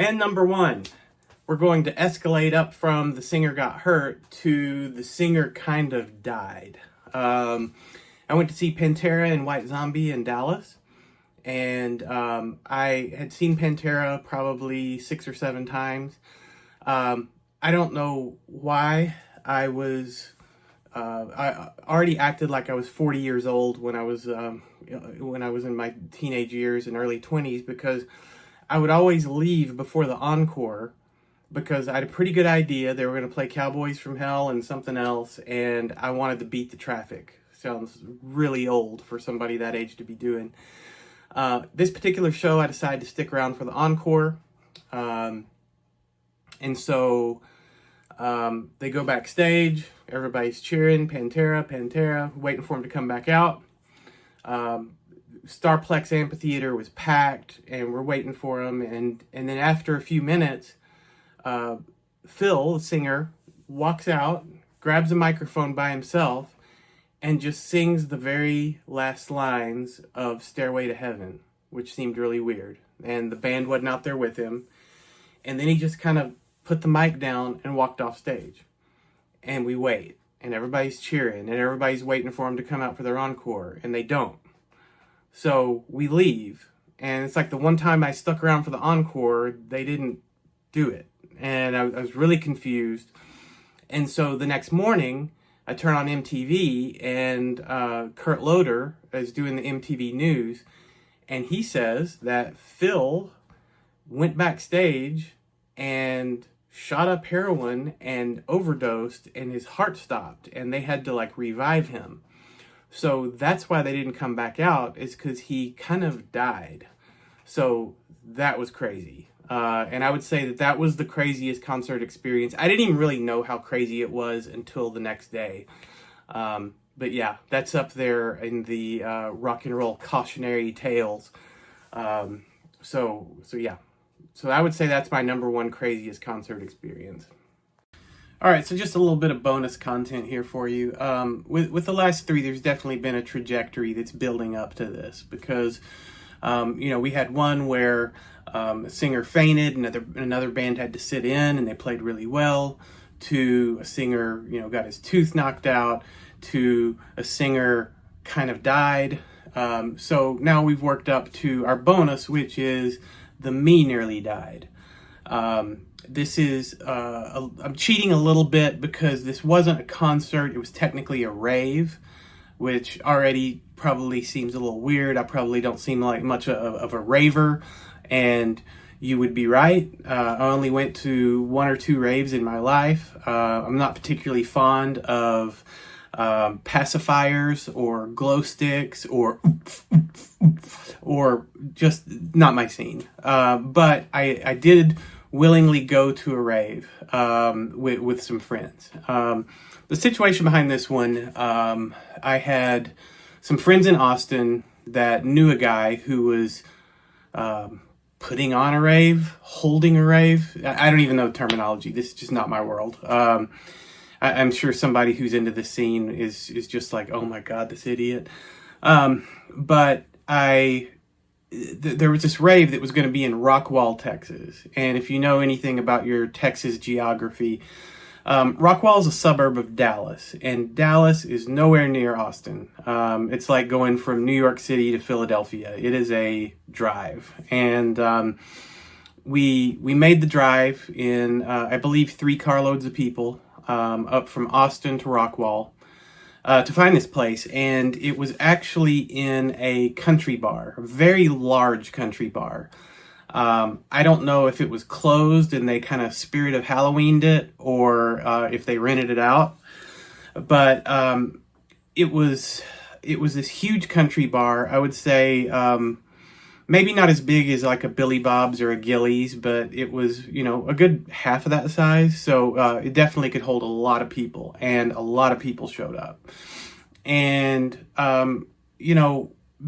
And number one, we're going to escalate up from the singer got hurt to the singer kind of died. I went to see Pantera and White Zombie in Dallas, and I had seen Pantera probably 6 or 7 times. I don't know why I already acted like I was 40 years old when I was in my teenage years and early 20s, because I would always leave before the encore because I had a pretty good idea they were going to play Cowboys from Hell and something else, and I wanted to beat the traffic. Sounds really old for somebody that age to be doing. This particular show, I decided to stick around for the encore. And so they go backstage. Everybody's cheering, Pantera, Pantera, waiting for him to come back out. Starplex Amphitheater was packed, and we're waiting for him. And then after a few minutes, Phil, the singer, walks out, grabs a microphone by himself, and just sings the very last lines of Stairway to Heaven, which seemed really weird. And the band wasn't out there with him. And then he just kind of put the mic down and walked off stage. And we wait. And everybody's cheering. And everybody's waiting for him to come out for their encore. And they don't. So we leave. And it's like the one time I stuck around for the encore, they didn't do it. And I was really confused. And so the next morning, I turn on MTV, and Kurt Loder is doing the MTV news, and he says that Phil went backstage and shot up heroin and overdosed, and his heart stopped, and they had to revive him. So that's why they didn't come back out, is because he kind of died. So that was crazy. And I would say that was the craziest concert experience. I didn't even really know how crazy it was until the next day. But yeah, that's up there in the rock and roll cautionary tales. So yeah. So I would say that's my number one craziest concert experience. All right, so just a little bit of bonus content here for you. With the last 3, there's definitely been a trajectory that's building up to this, because we had one where a singer fainted, another band had to sit in, and they played really well, to a singer, got his tooth knocked out, to a singer kind of died. So now we've worked up to our bonus, which is the me nearly died. This is, I'm cheating a little bit because this wasn't a concert, it was technically a rave, which already probably seems a little weird. I probably don't seem like much of a raver, and you would be right. I only went to 1 or 2 raves in my life. I'm not particularly fond of pacifiers or glow sticks or just not my scene. But I did willingly go to a rave with some friends. The situation behind this one, I had some friends in Austin that knew a guy who was putting on a rave, holding a rave. I don't even know the terminology. This is just not my world. I'm sure somebody who's into this scene is just like, oh my God, this idiot. But there was this rave that was going to be in Rockwall, Texas. And if you know anything about your Texas geography, Rockwall is a suburb of Dallas, and Dallas is nowhere near Austin. It's like going from New York City to Philadelphia. It is a drive. And we made the drive in, I believe, 3 carloads of people up from Austin to Rockwall to find this place. And it was actually in a country bar, a very large country bar. I don't know if it was closed and they kind of Spirit of Halloweened it, or if they rented it out. But it was this huge country bar. I would say maybe not as big as like a Billy Bob's or a Gillies, but it was, a good half of that size. So it definitely could hold a lot of people, and a lot of people showed up. And,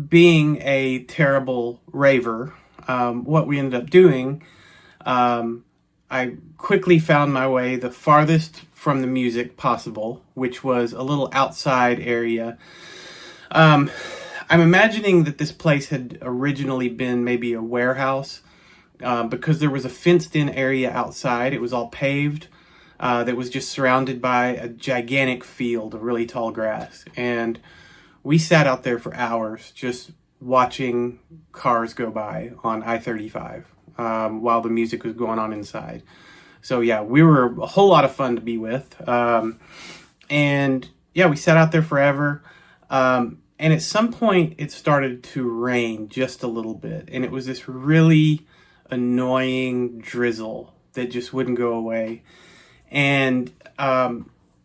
being a terrible raver, what we ended up doing, I quickly found my way the farthest from the music possible, which was a little outside area. I'm imagining that this place had originally been maybe a warehouse because there was a fenced-in area outside. It was all paved. That was just surrounded by a gigantic field of really tall grass. And we sat out there for hours just watching cars go by on I-35 while the music was going on inside. So yeah, we were a whole lot of fun to be with. And yeah, we sat out there forever. And at some point it started to rain just a little bit. And it was this really annoying drizzle that just wouldn't go away. And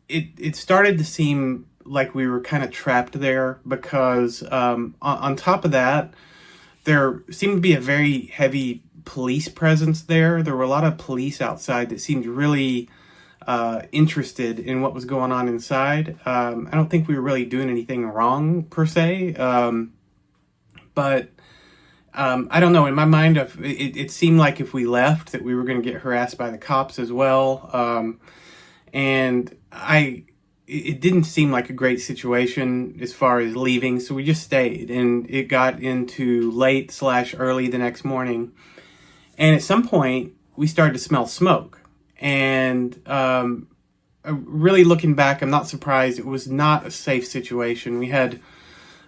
it started to seem like we were kind of trapped there because on top of that, there seemed to be a very heavy police presence there. There were a lot of police outside that seemed really interested in what was going on inside. I don't think we were really doing anything wrong per se, but I don't know. In my mind, it seemed like if we left, that we were going to get harassed by the cops as well. And it didn't seem like a great situation as far as leaving, so we just stayed. And it got into late/early the next morning. And at some point, we started to smell smoke. And really looking back, I'm not surprised. It was not a safe situation. We had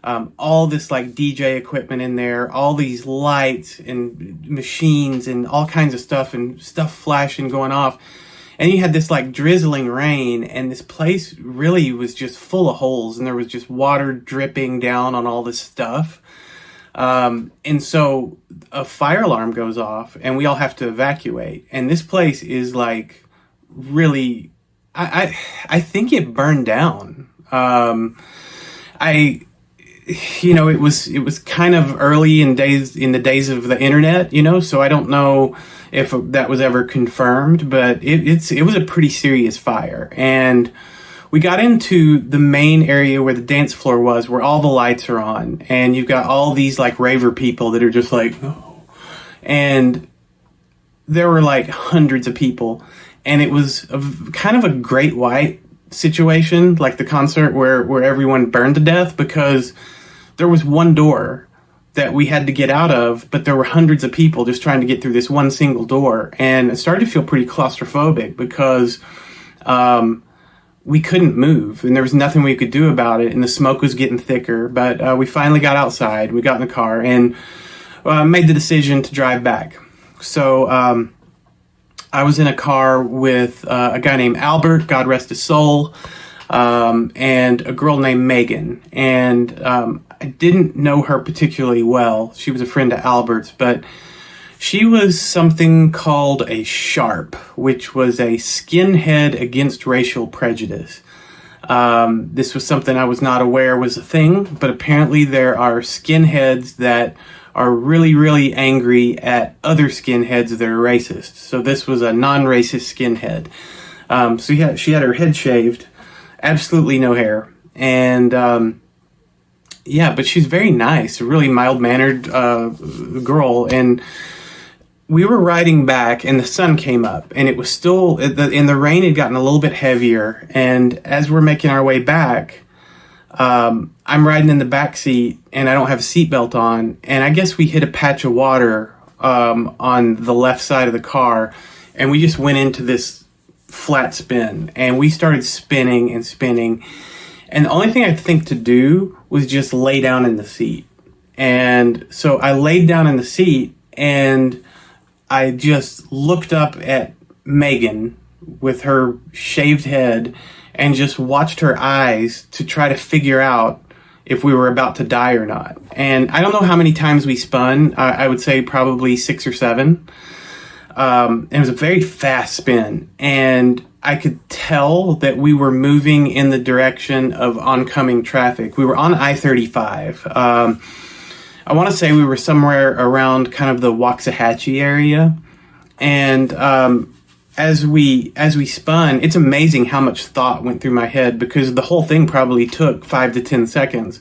all this like DJ equipment in there, all these lights and machines and all kinds of stuff and stuff flashing going off. And you had this like drizzling rain, and this place really was just full of holes, and there was just water dripping down on all this stuff. And so a fire alarm goes off and we all have to evacuate. And this place is like really, I think it burned down. It was kind of early in the days of the internet, so I don't know if that was ever confirmed, but it was a pretty serious fire. And we got into the main area where the dance floor was, where all the lights are on, and you've got all these like raver people that are just like, oh. And there were like hundreds of people, and it was kind of a Great White situation, like the concert where everyone burned to death, because there was one door that we had to get out of, but there were hundreds of people just trying to get through this one single door. And it started to feel pretty claustrophobic because we couldn't move and there was nothing we could do about it. And the smoke was getting thicker, but we finally got outside. We got in the car and made the decision to drive back. So I was in a car with a guy named Albert, God rest his soul, and a girl named Megan. And I didn't know her particularly well. She was a friend of Albert's, but she was something called a sharp, which was a skinhead against racial prejudice. This was something I was not aware was a thing, but apparently there are skinheads that are really, really angry at other skinheads that are racist. So this was a non-racist skinhead. So she had her head shaved, absolutely no hair. And but she's very nice, a really mild-mannered girl. And we were riding back and the sun came up and it was still, and the rain had gotten a little bit heavier. And as we're making our way back, I'm riding in the back seat and I don't have a seatbelt on. And I guess we hit a patch of water on the left side of the car, and we just went into this flat spin and we started spinning and spinning. And the only thing I could think to do was just lay down in the seat. And so I laid down in the seat and I just looked up at Megan with her shaved head and just watched her eyes to try to figure out if we were about to die or not. And I don't know how many times we spun. I would say probably 6 or 7. It was a very fast spin. And I could tell that we were moving in the direction of oncoming traffic. We were on I-35. I want to say we were somewhere around kind of the Waxahachie area. And as we spun, it's amazing how much thought went through my head, because the whole thing probably took 5 to 10 seconds.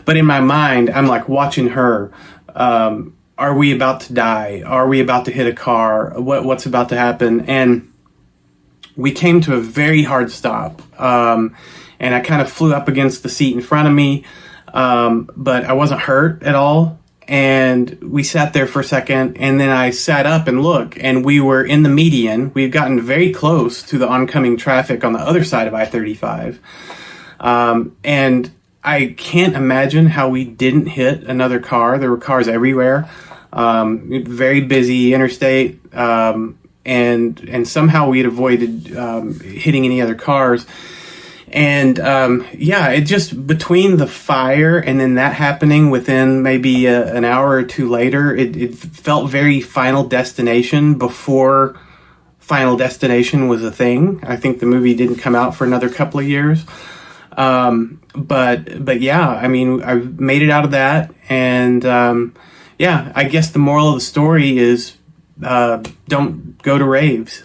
But in my mind, I'm like watching her. Are we about to die? Are we about to hit a car? What's about to happen? And we came to a very hard stop. And I kind of flew up against the seat in front of me. But I wasn't hurt at all. and we sat there for a second, and then I sat up and looked, and we were in the median. We'd gotten very close to the oncoming traffic on the other side of I-35. And I can't imagine how we didn't hit another car. There were cars everywhere. Very busy interstate. And somehow we had avoided hitting any other cars. And it just, between the fire and then that happening within maybe an hour or two later, it felt very Final Destination before Final Destination was a thing. I think the movie didn't come out for another couple of years. But yeah, I mean, I made it out of that. And I guess the moral of the story is don't go to raves.